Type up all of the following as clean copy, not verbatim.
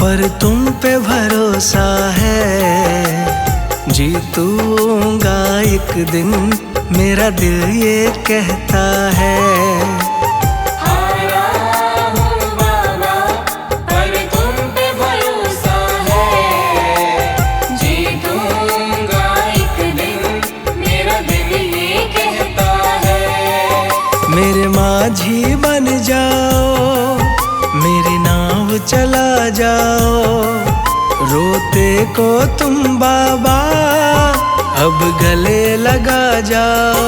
पर तुम पे भरोसा है। जीतूंगा एक दिन, मेरा दिल ये कहता है। मेरे माझी बन जाओ, मेरी नाव चला जाओ, रोते को तुम बाबा अब गले लगा जाओ।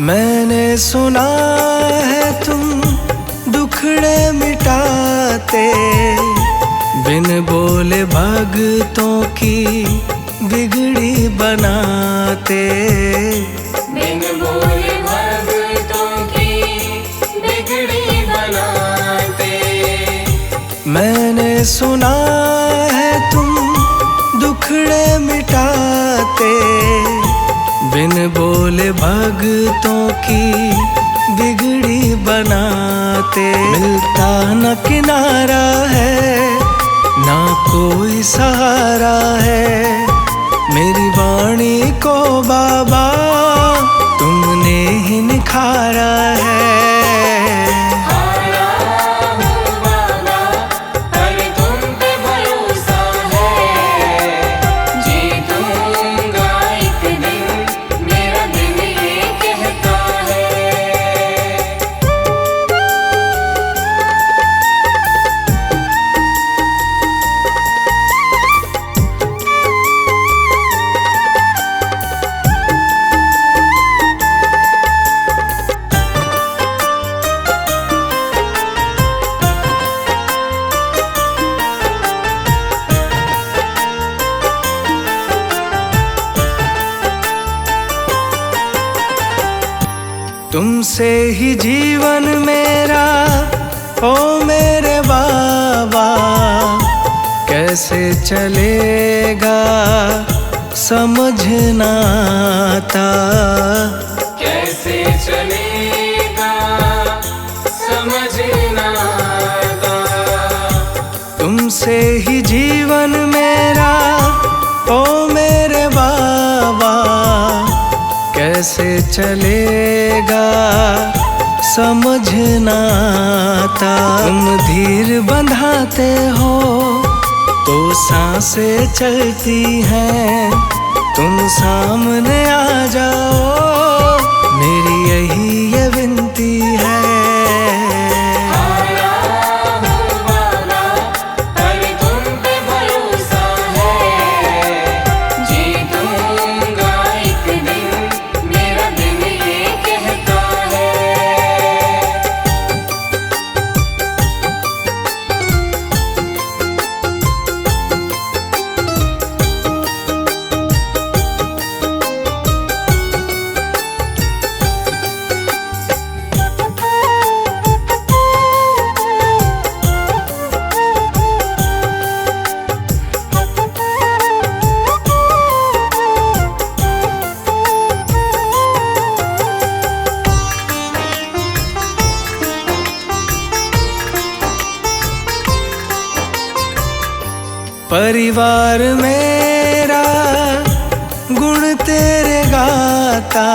मैंने सुना है तुम दुखड़े मिटाते, बिन बोले भगतों की बिगड़ी बनाते। बिन बोले भगतों की बिगड़ी बनाते। मैंने सुना है तुम दुखड़े मिटाते, बिन बोले भगतों की बिगड़ी बनाते। मिलता न किनारा है, ना कोई सहारा है, मेरी वाणी को बाबा तुमने ही निखारा है। तुमसे ही जीवन मेरा ओ मेरे बाबा, कैसे चलेगा समझ ना आता। कैसे चलेगा समझ ना आता। तुमसे ही जीवन मेरा ओ मेरे बाबा, कैसे चलेगा समझ ना आता। तुम धीर बंधाते हो तो सांसें चलती हैं, तुम सामने आ जाओ मेरी यही ये विनती है। परिवार मेरा गुण तेरे गाता,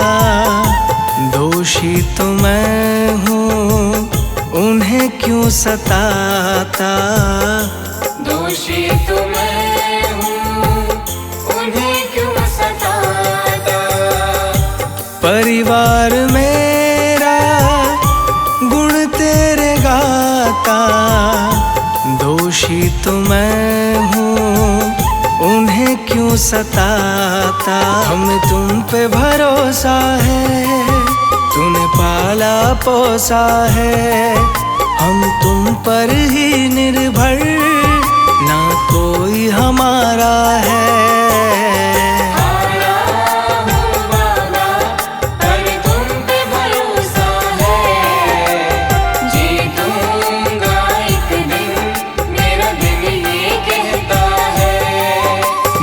दोषी तो मैं हूँ उन्हें क्यों सताता। दोषी तो मैं हूँ उन्हें क्यों सताता। परिवार मेरा तो मैं हूँ, उन्हें क्यों सताता। हमें तुम पे भरोसा है, तूने पाला पोसा है। हम तुम पर ही निर्भर, ना कोई हमारा है।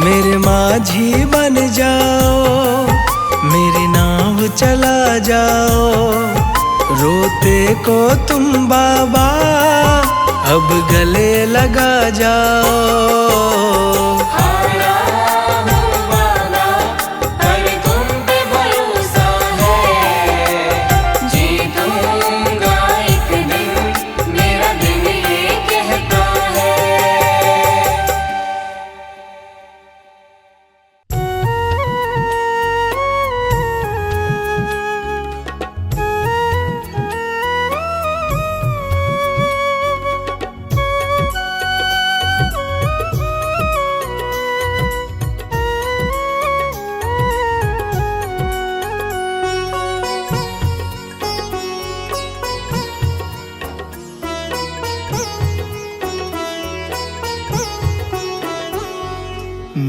मेरे माझी बन जाओ, मेरी नाव चला जाओ। रोते को तुम बाबा, अब गले लगा जाओ।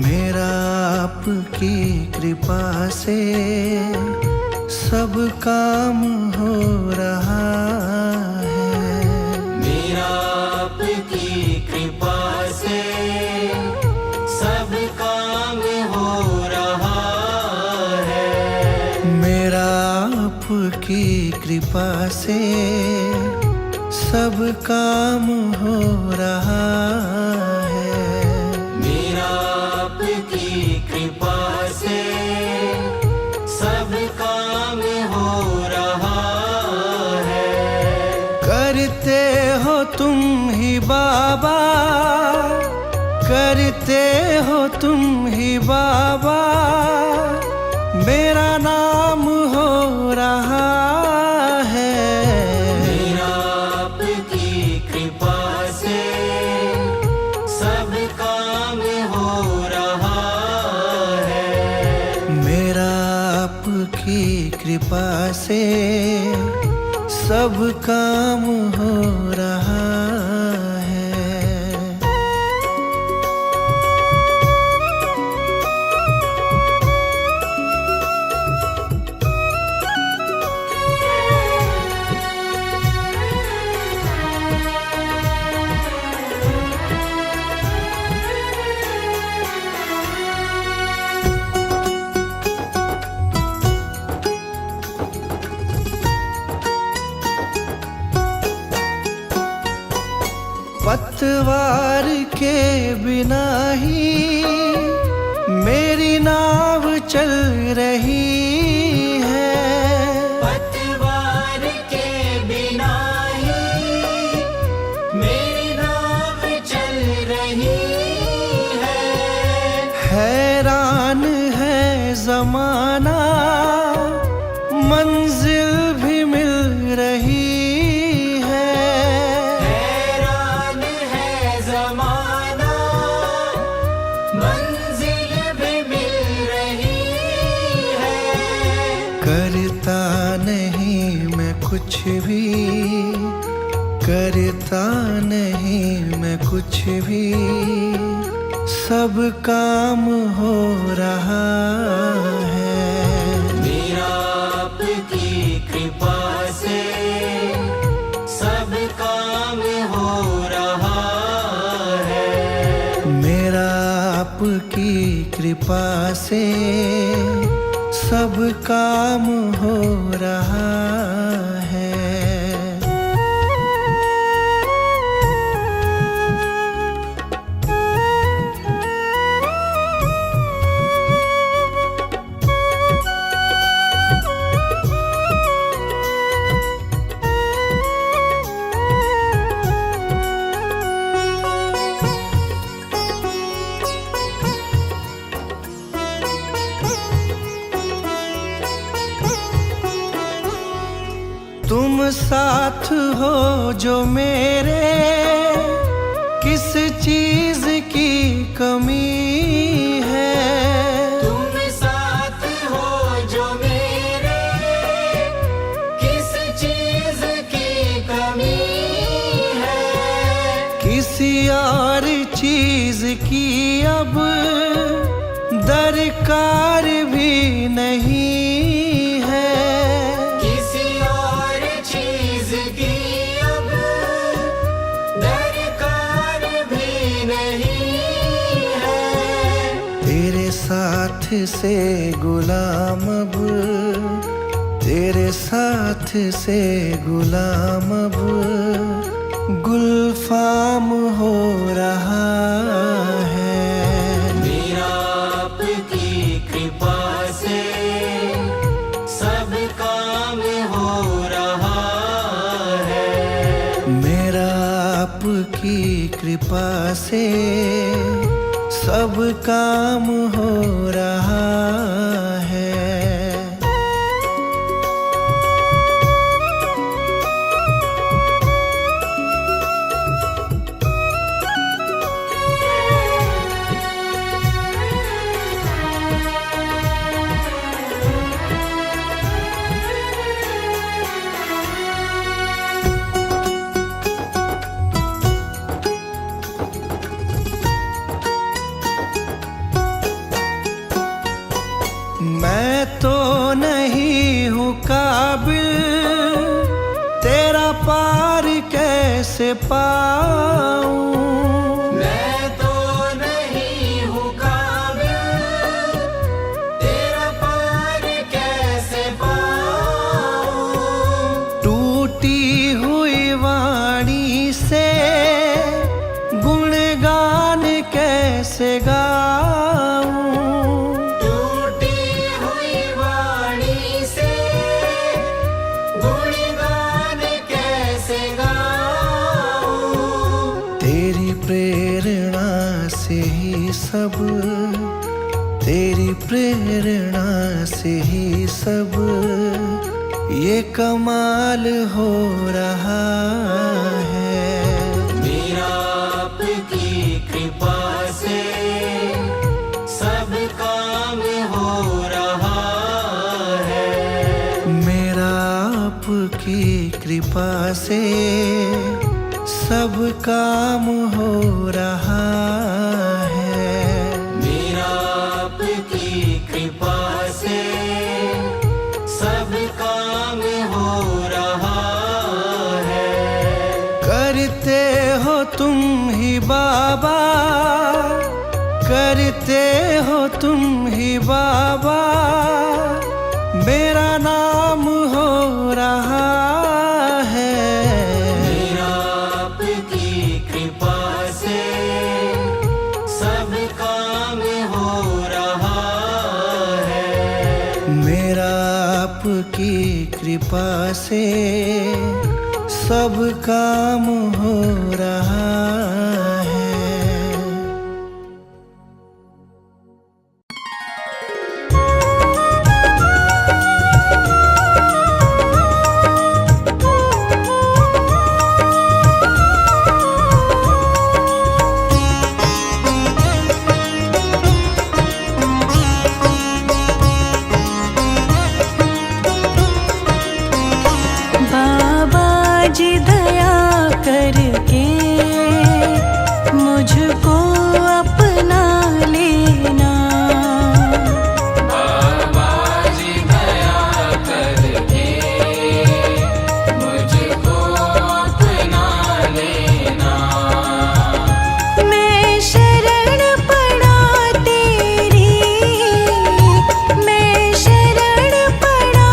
मेरा आपकी कृपा से सब काम हो रहा है। मेरा आपकी कृपा से सब काम हो रहा है। मेरा आपकी कृपा से सब काम हो रहा है। मेरा आपकी कृपा से सब काम हो रहा है। करते हो तुम ही बाबा, करते हो तुम ही बाबा। मेरा नाम हो रहा है। मेरा आपकी कृपा से सब काम हो रहा है। मेरा आपकी कृपा से सब काम हो रहा है। पतवार के बिना ही मेरी नाव चल रही है। पतवार के बिना ही मेरी नाव चल रही है। हैरान है जमाना, मंजिल भी मिल रही है। हैरान है जमाना, मंजिल भी मिल रही है। करता नहीं मैं कुछ भी, करता नहीं मैं कुछ भी। सब काम हो रहा है। मेरा आपकी कृपा से सब काम हो रहा है। मेरा आपकी कृपा से सब काम हो रहा है। तुम साथ हो जो मेरे, किस चीज की कमी है। तुम साथ हो जो मेरे, किस चीज की कमी है। किसी और चीज की अब दरकार भी नहीं है। किसी और चीज की अब दरकार भी नहीं है। तेरे साथ से गुलाम अब, तेरे साथ से गुलाम अब गुलफाम हो रहा है। मेरा आपकी कृपा से सब काम हो रहा है। मेरा आपकी कृपा से सब काम हो रहा है। मैं तो नहीं हूँ काबिल, तेरा पार कैसे पाऊं। मैं तो नहीं हूँ काबिल, तेरा पार कैसे पाऊं। टूटी हुई वाणी से गुणगान कैसे गाऊं। प्रेरणा से ही सब, तेरी प्रेरणा से ही सब ये कमाल हो रहा है। मेरा आपकी कृपा से सब काम हो रहा है। मेरा आपकी कृपा से सब काम हो रहा है। मेरा आपकी कृपा से सब काम हो रहा है। करते हो तुम ही बाबा, करते हो तुम ही बाबा, मेरा नाम हो रहा है। आपकी कृपा से सब काम हो रहा है। जी दया करके मुझको अपना लेना। बाबा जी दया करके मुझको अपना लेना। मैं शरण पड़ा तेरी, मैं शरण पड़ा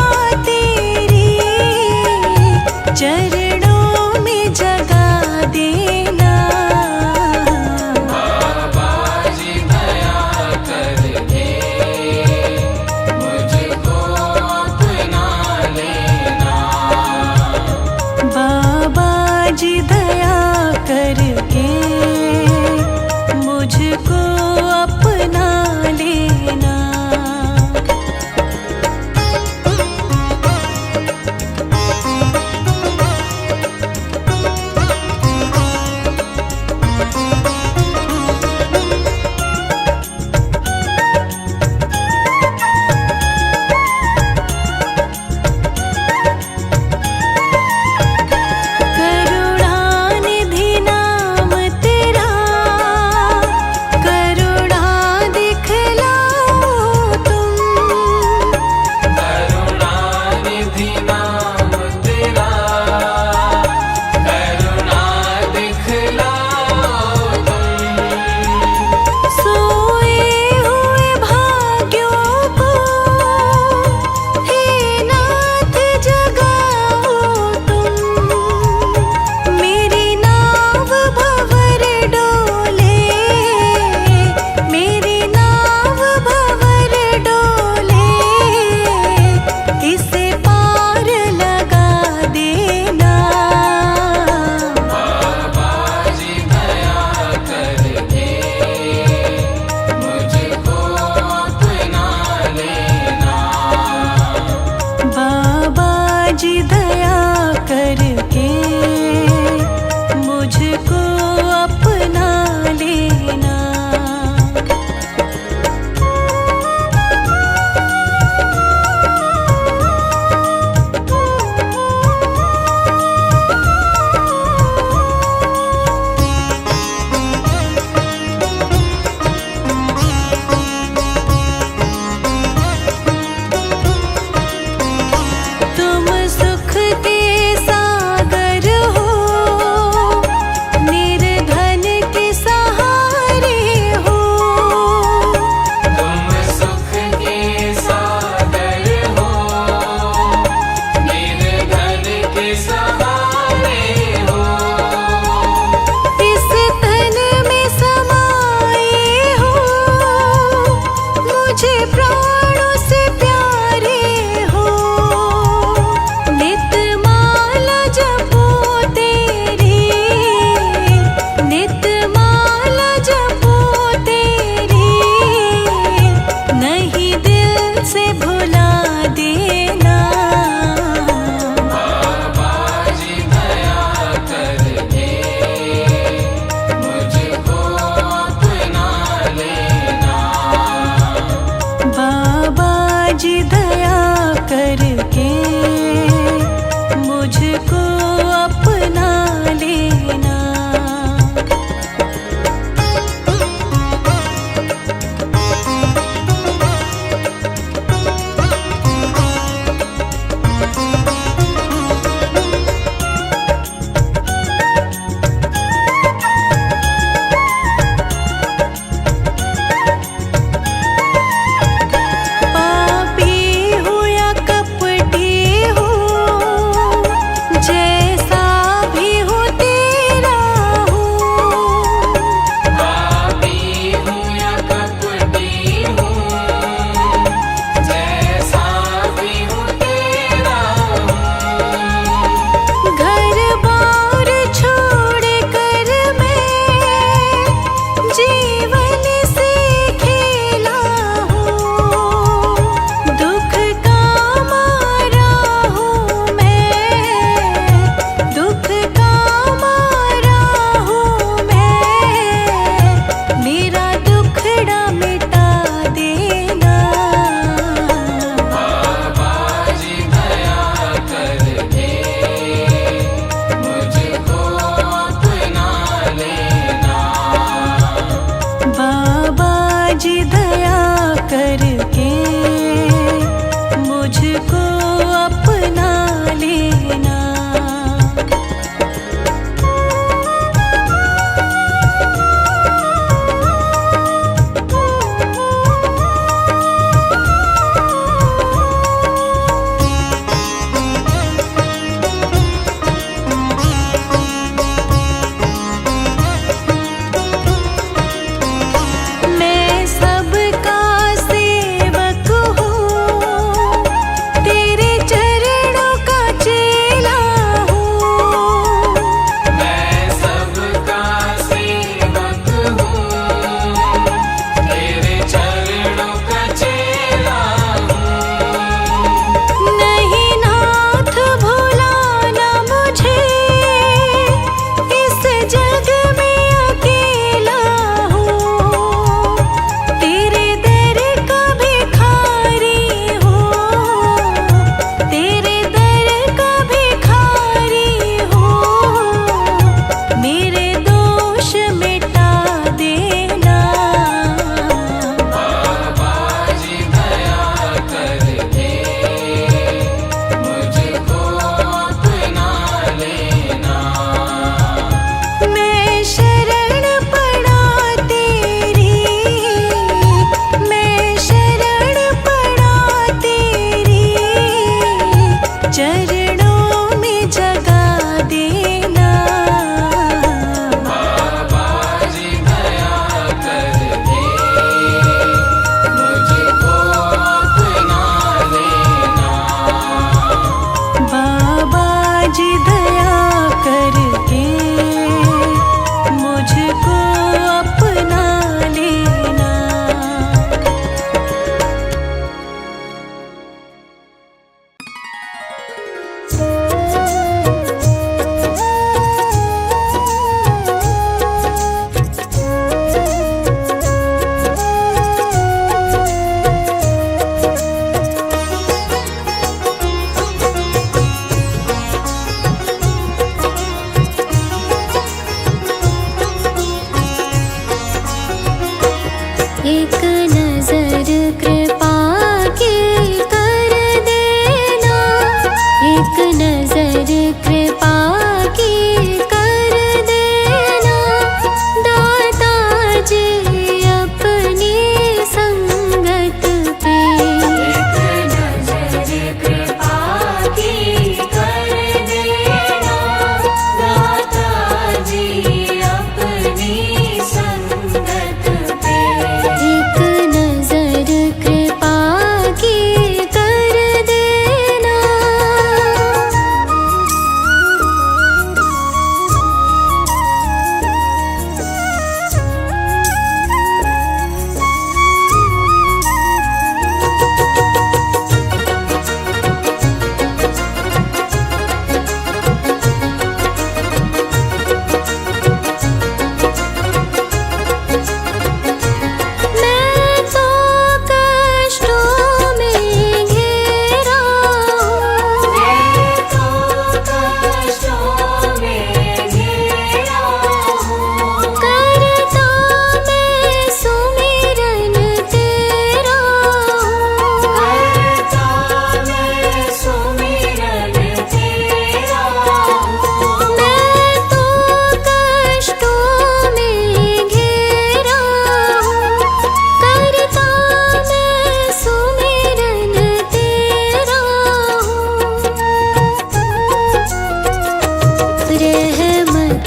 तेरी चरणों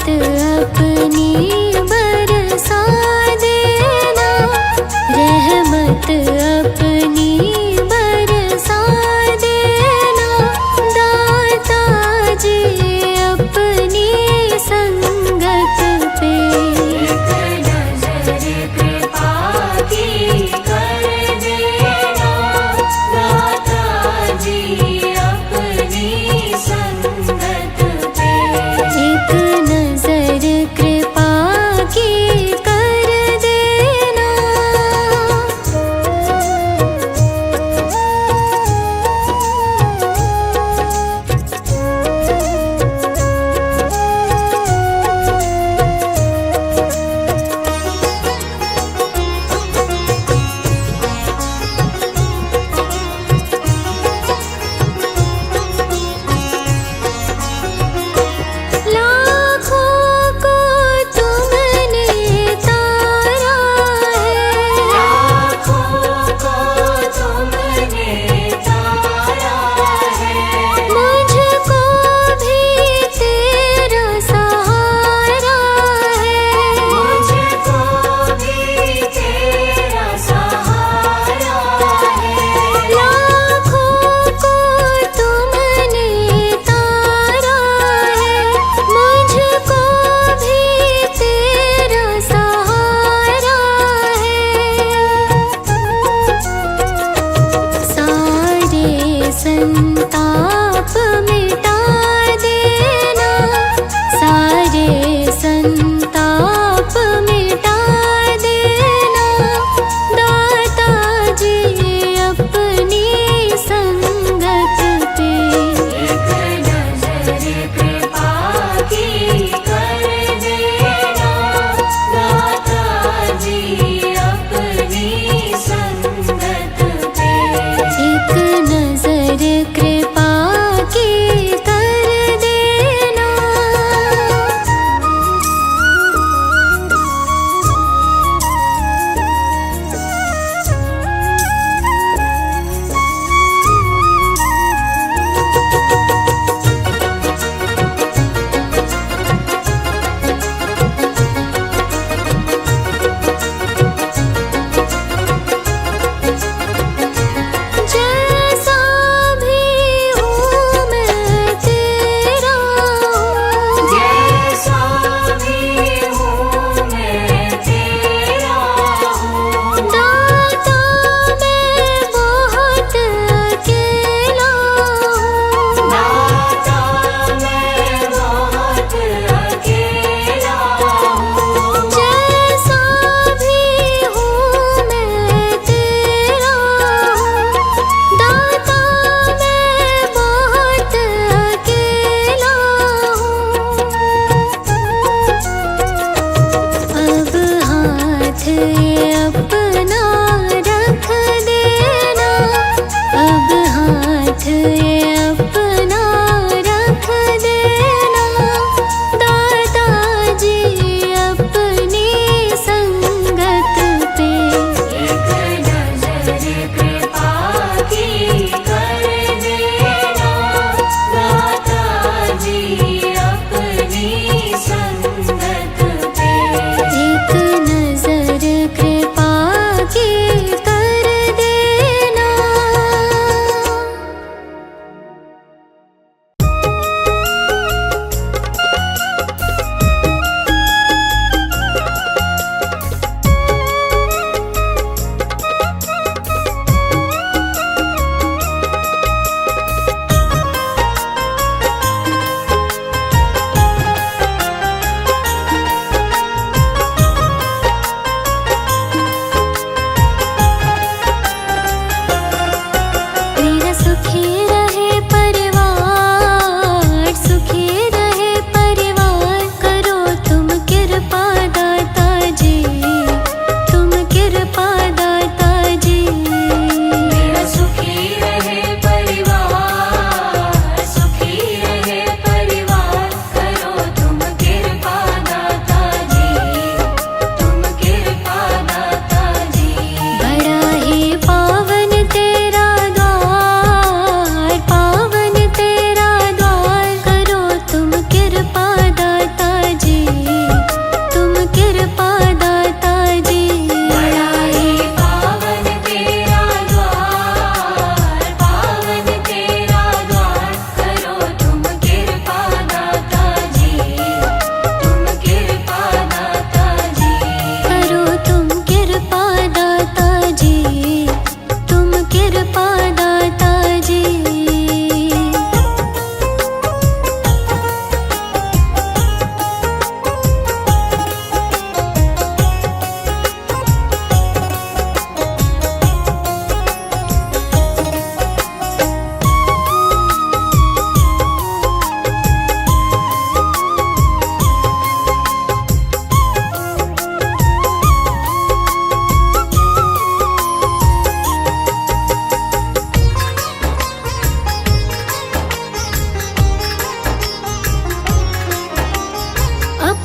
अपनी बरसा देना, रहमत अपनी बरसा देना, दाता जी अपनी संगत पे। एक नजर कृपा की कर देना, दाता जी अपनी संगत पे। एक नजर कृपा की कर देना। लाखों को तुमने तारा है, लाखों को तुमने तारा है, मुझको भी तेरा सहारा है। मुझको भी तेरा सहारा है। लाखों को तुमने तारा है, मुझको भी तेरा सहारा है। सारे संताप मिटा देना, सारे संताप मिटा देना, दाता जी अपनी संगत पे। एक नजर कृपा की कर देना, दाता जी अपनी संगत पे। एक नजर कृपा की कर देना।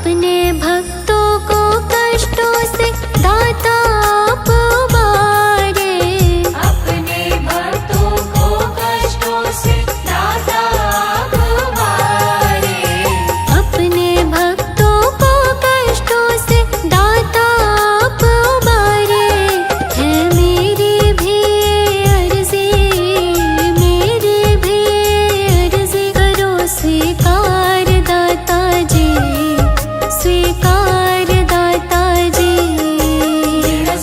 अपने भक्तों को कष्टों से दाता आप उबारे। अपने भक्तों को कष्टों से दाता आप उबारे। अपने भक्तों को कष्टों से दाता आप उबारे। है मेरी भी अर्जी, मेरी भी अर्जी करो स्वीकार दाता जी, स्वीकार दाता जी। मेरा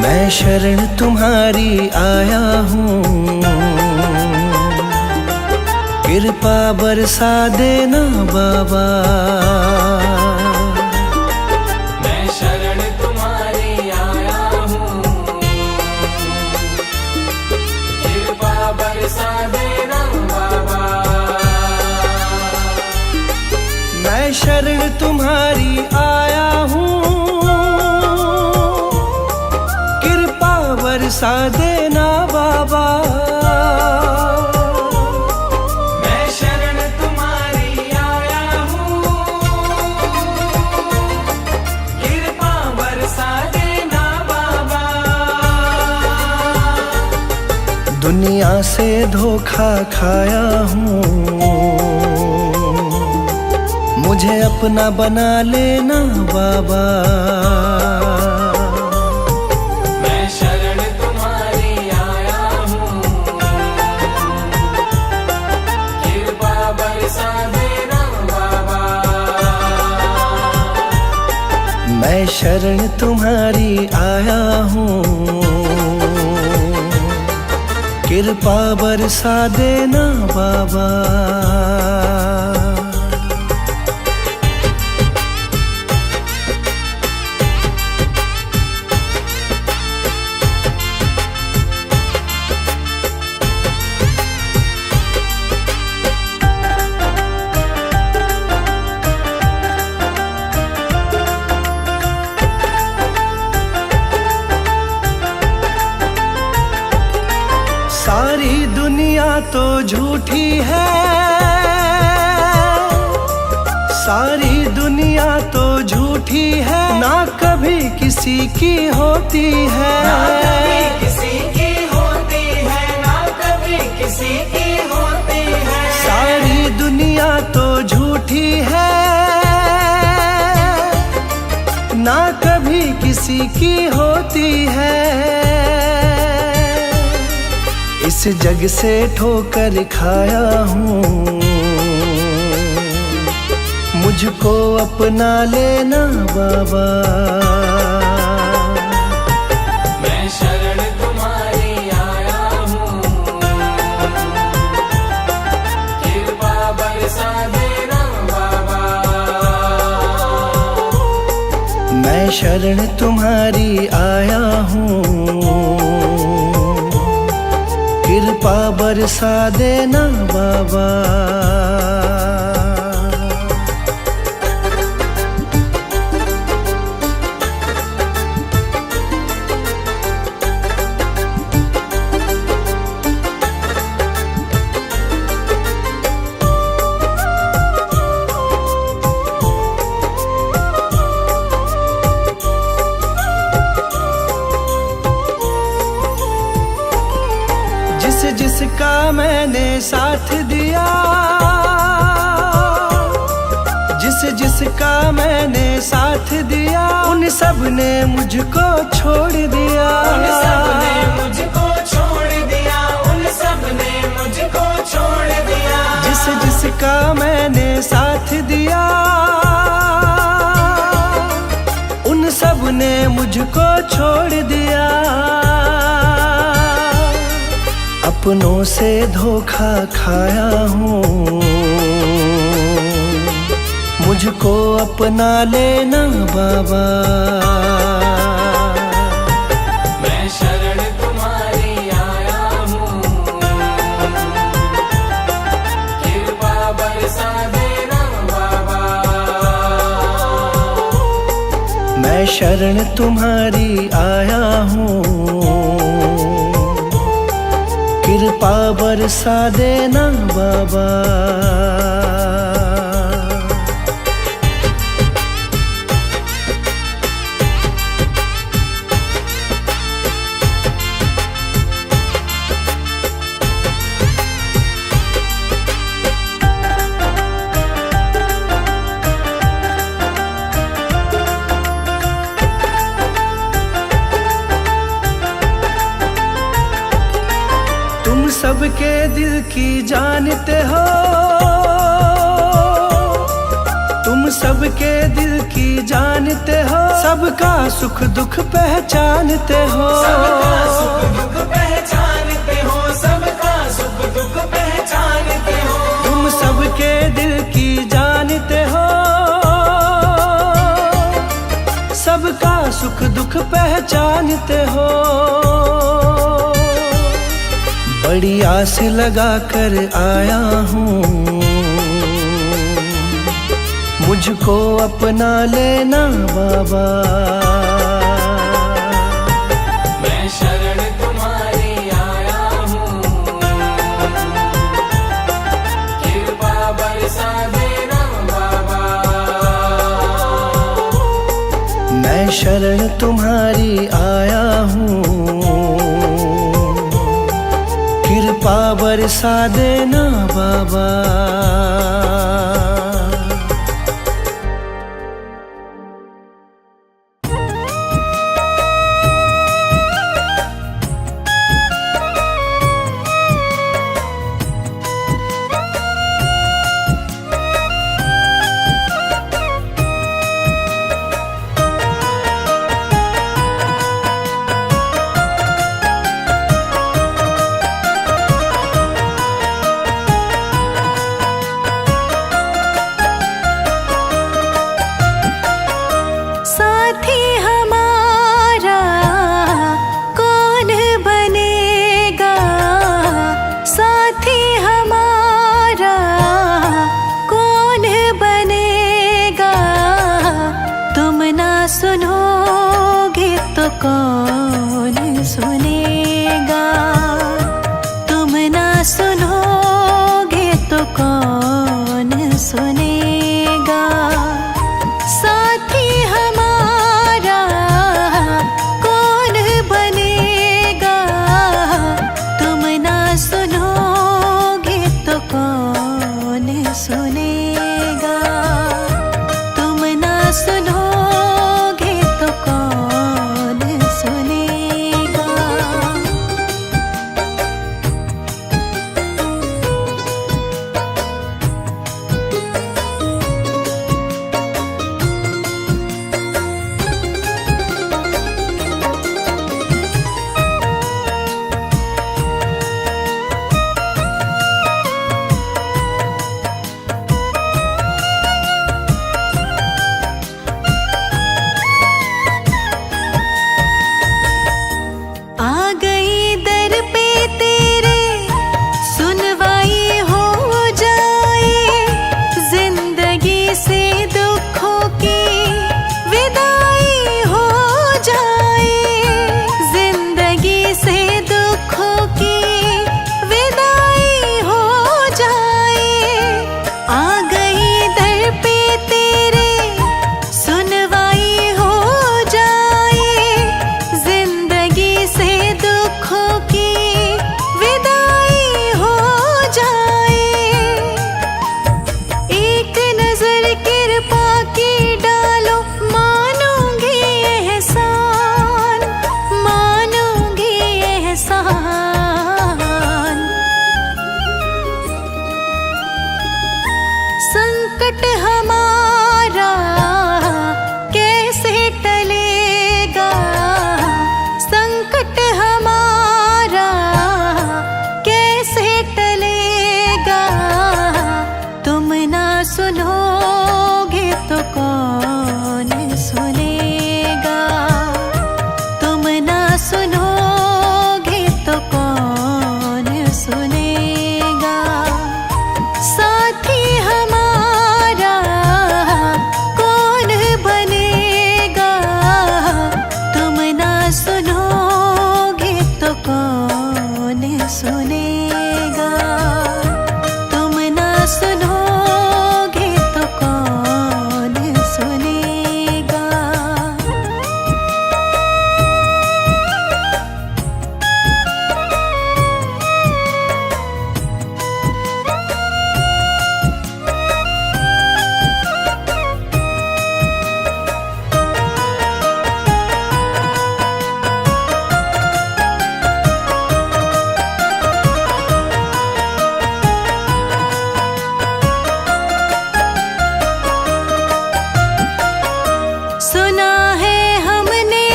मैं शरण तुम्हारी आया हूँ, कृपा बरसा देना बाबा। मैं शरण तुम्हारी आया हूँ, कृपा बरसा देना बाबा। मैं शरण तुम्हारी आया हूँ, कृपा बरसा देना बाबा। मैं शरण तुम्हारी आया हूँ, कृपा बरसा देना बाबा। दुनिया से धोखा खाया हूँ, मुझे अपना बना लेना बाबा। मैं शरण तुम्हारी आया हूँ, कृपा बरसा देना बाबा। मैं शरण तुम्हारी आया हूँ, कृपा बरसा देना बाबा। सारी दुनिया तो झूठी है, सारी दुनिया तो झूठी है, ना कभी किसी की होती है। ना कभी किसी की होती है, ना कभी किसी की होती है। सारी दुनिया तो झूठी है, ना कभी किसी की होती है। इस जग से ठोकर खाया हूँ, मुझको अपना लेना बाबा। मैं शरण तुम्हारी आया हूँ, कृपा बरसा देना बाबा। मैं शरण तुम्हारी आया हूँ, कृपा बरसा देना बाबा। जिसका मैंने साथ दिया, जिसका मैंने साथ दिया, उन सब ने मुझको छोड़ दिया। उन सब ने मुझको छोड़ दिया, उन सब ने मुझको छोड़ दिया। जिसका मैंने साथ दिया, उन सब ने मुझको छोड़ दिया। अपनों से धोखा खाया हूँ, मुझको अपना लेना बाबा। मैं शरण तुम्हारी आया हूँ, कृपा बरसा देना बाबा। मैं शरण तुम्हारी आया हूँ, कृपा बरसा देना बाबा। तुम सबके दिल की जानते हो, तुम सबके दिल की जानते हो, सब सबका सुख दुख पहचानते हो, सबका सुख दुख पहचानते हो, सबका सुख दुख पहचानते हो। तुम सबके दिल की जानते हो, सबका सुख दुख पहचानते हो। बड़ी आस लगा कर आया हूँ, मुझको अपना लेना बाबा। मैं शरण तुम्हारी आया हूँ, कृपा बरसा देना बाबा। मैं शरण तुम्हारी आया हूँ, कृपा बरसा देना बाबा। साथी हमारा कौन बनेगा, साथी हमारा कौन बनेगा। तुम ना सुनोगे तो कौन सुनेगा, तुम ना सुनोगे तो कौन सुनेगा। साथी हमारा कौन बनेगा, तुम ना सुनोगे तो कौन सुनेगा, तुम ना सुनोगे तो कौन सुनेगा।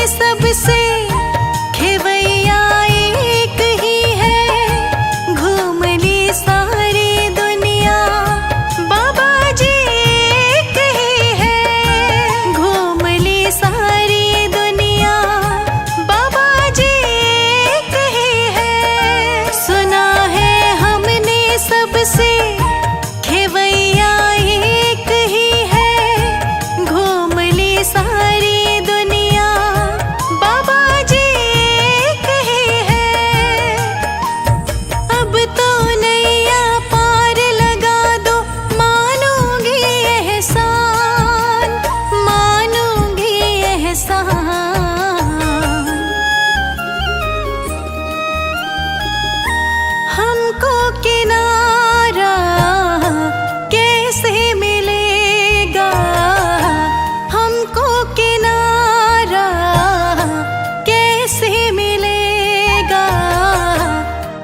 सबसे खेवैया एक ही है। घूम ली सारी दुनिया बाबा जी एक ही है। घूम ली सारी दुनिया बाबा जी एक ही है। सुना है हमने सबसे खेवैया एक ही है। घूम ली सारी दुनिया बाबा जी एक ही है। अब तो नैया पार लगा दो, मानूंगी एहसान, मानूंगी एहसान। हमको किनारा कैसे मिलेगा, हमको किनारा कैसे मिलेगा।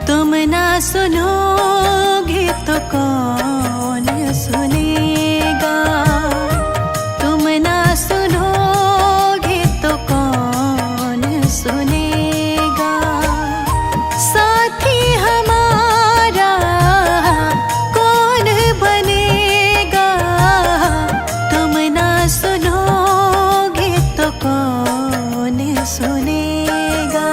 तुम ना सुनोगे तो कौन सुनेगा। तुम ना सुनोगे तो कौन सुनेगा। साथी हमारा कौन बनेगा। तुम ना सुनोगे तो कौन सुनेगा।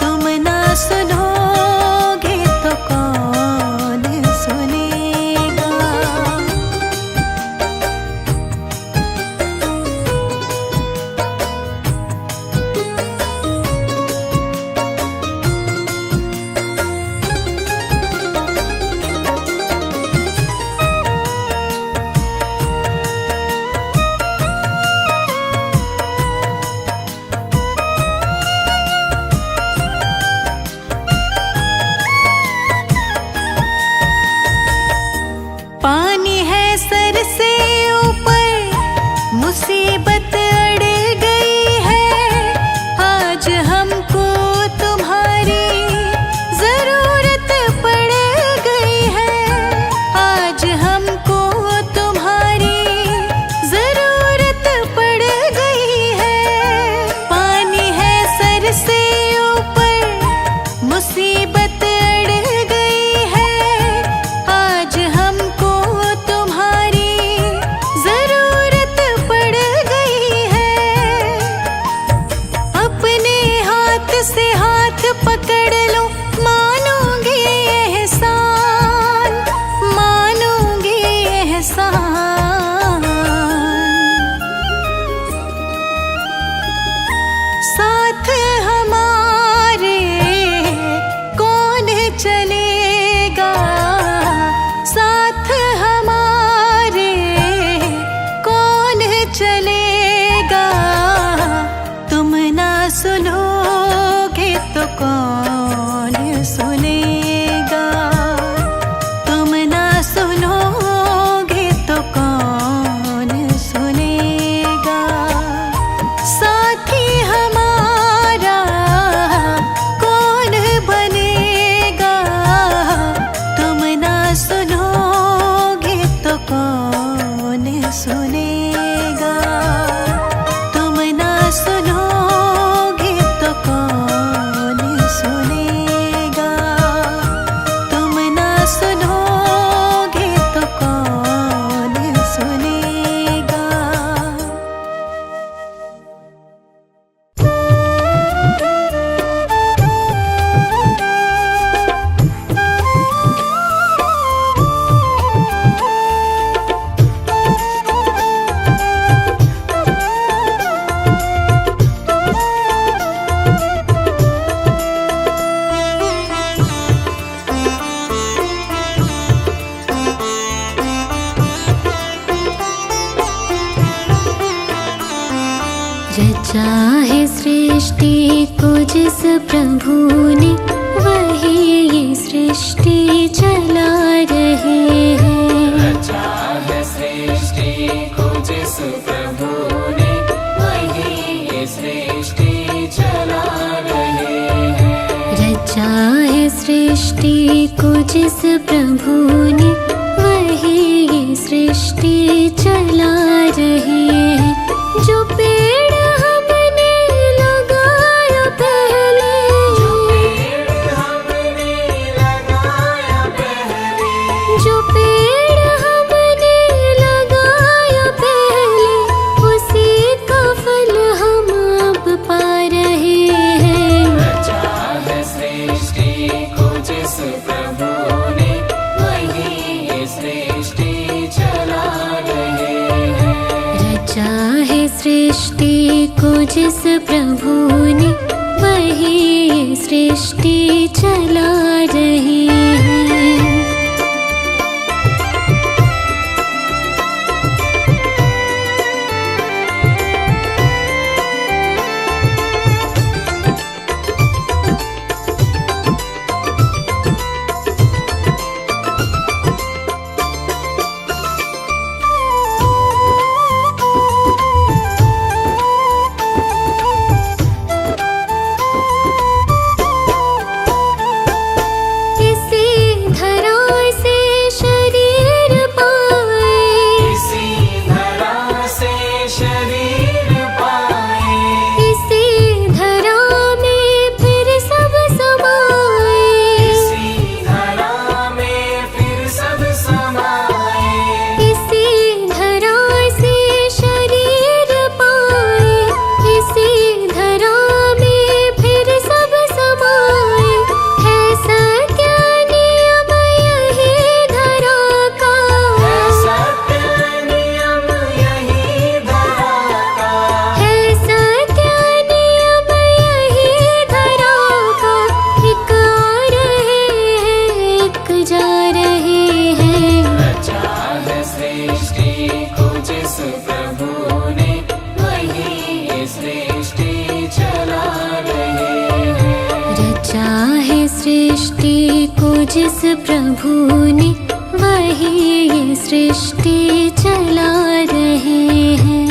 तुम ना सुनोगे तो कौन सुनेगा। पानी है सर से ऊपर, मुसीबत अड़ गई है। आज हमको तुम्हारी जरूरत पड़ गई है। आज हमको तुम्हारी जरूरत पड़ गई है। पानी है सर से ऊपर, मुसीबत अड़ गई है। आज हमको तुम्हारी जरूरत पड़ गई है। अपने हाथ से हाथ पकड़ लो, मानूंगी एहसान, मानूंगी एहसान। साथ हमारे कौन चलेगा। साथ हमारे कौन चलेगा। तुम ना सुनोगे तो कौन सुनेगा। तुम ना सुनोगे तो कौन सुनेगा। साथी हमारा कौन बनेगा। तुम ना सुनोगे तो कौन सुनेगा। तुम ना सुनोगे तो कौन सुनेगा। तुम ना सुनोगे तो कौन सुनेगा। रचा है सृष्टि को जिस प्रभु ने, वही ये सृष्टि चला रहे हैं। रचा है सृष्टि को जिस प्रभु ने, वही ये सृष्टि चला रहे हैं। रचा है सृष्टि को जिस प्रभु ने, वही ये सृष्टि चला रहे हैं। जो पेड़ हमने को जिस प्रभु ने वही ये सृष्टि चला रहे हैं। सृष्टि को जिस प्रभु ने वही ये सृष्टि चला रहे हैं।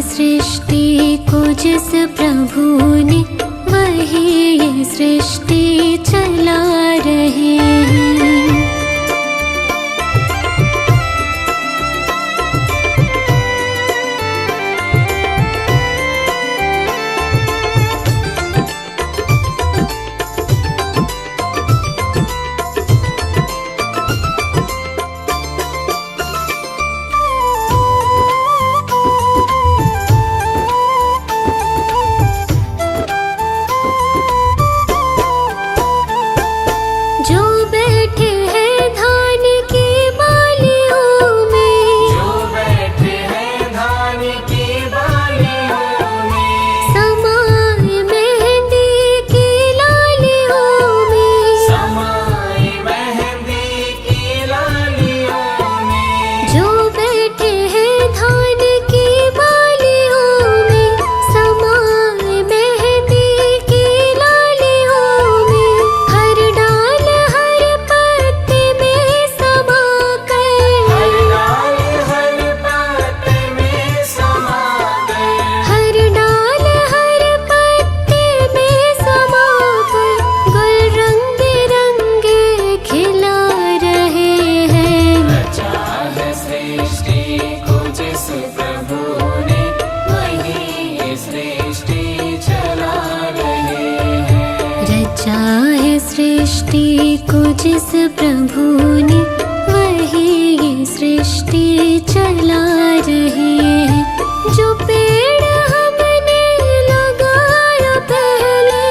सृष्टि को जिस प्रभु ने वही ये सृष्टि चला रहे हैं। सृष्टि को जिस प्रभु ने वही ये सृष्टि चला रहे हैं। जो पेड़ हमने लगाया पहले,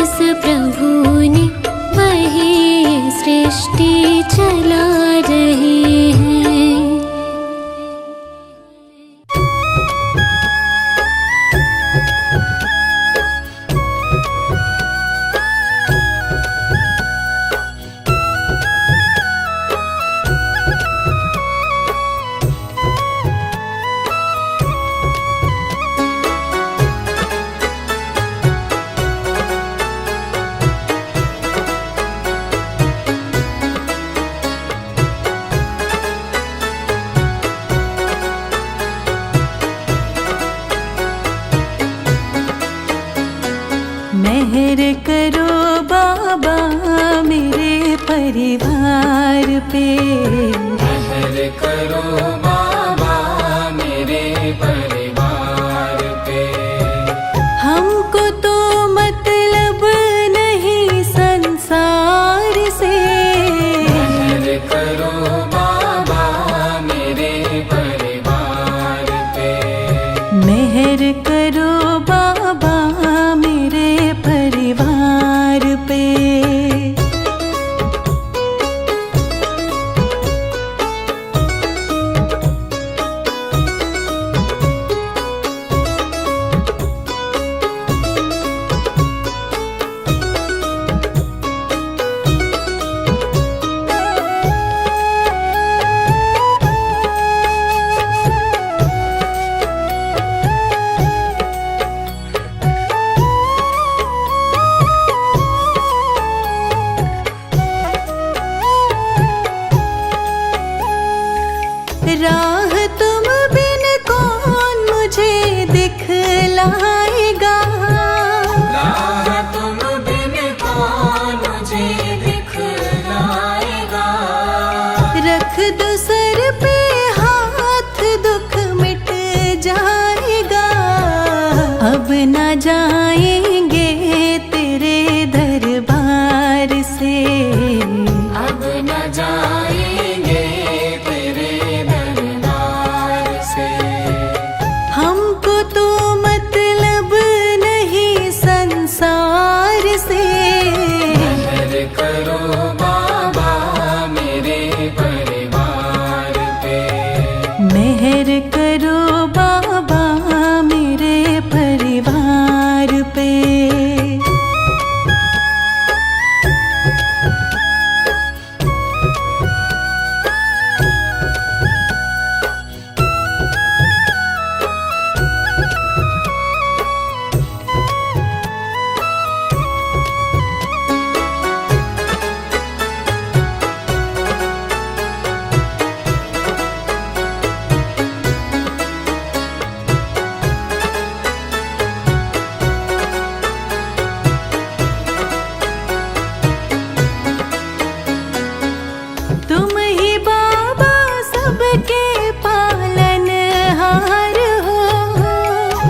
जिस प्रभु ने वही सृष्टि चला रहे हैं। मेहर करो बाबा मेरे परिवार पे, मेहर करो बाबा मेरे परिवार पे। हमको तो मतलब नहीं संसार से, मेहर करो बाबा मेरे परिवार पे। मेहर करो बाबा मेरे परिवार पे। राह तुम बिन कौन मुझे दिखलाएगा, राह तुम बिन कौन मुझे दिखलाएगा। रख दो सर पे हाथ दुख मिट जाएगा। अब न जाएंगे तेरे दरबार से, अब न जाएंगे तेरे दरबार से। हमको तो मतलब नहीं संसार से। मेहर करो बाबा मेरे परिवार पे। मेहर करो बाबा मेरे परिवार पे। तुम ही बाबा सबके पालनहार हो,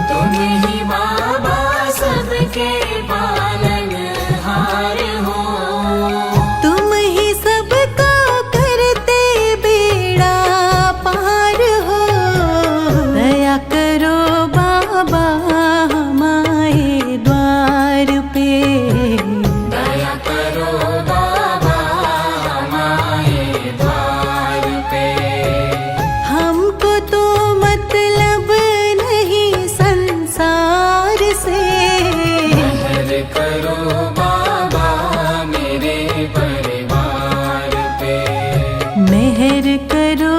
तुम ही बाबा सबके पालनहार हो। तुम ही सबका करते बेड़ा पार हो। दया करो बाबा हमारे द्वार पे, दया करो बाबा हमारे द्वार पे। हमको तो मतलब नहीं संसार से। मेहर करो बाबा मेरे परिवार पे। मेहर करो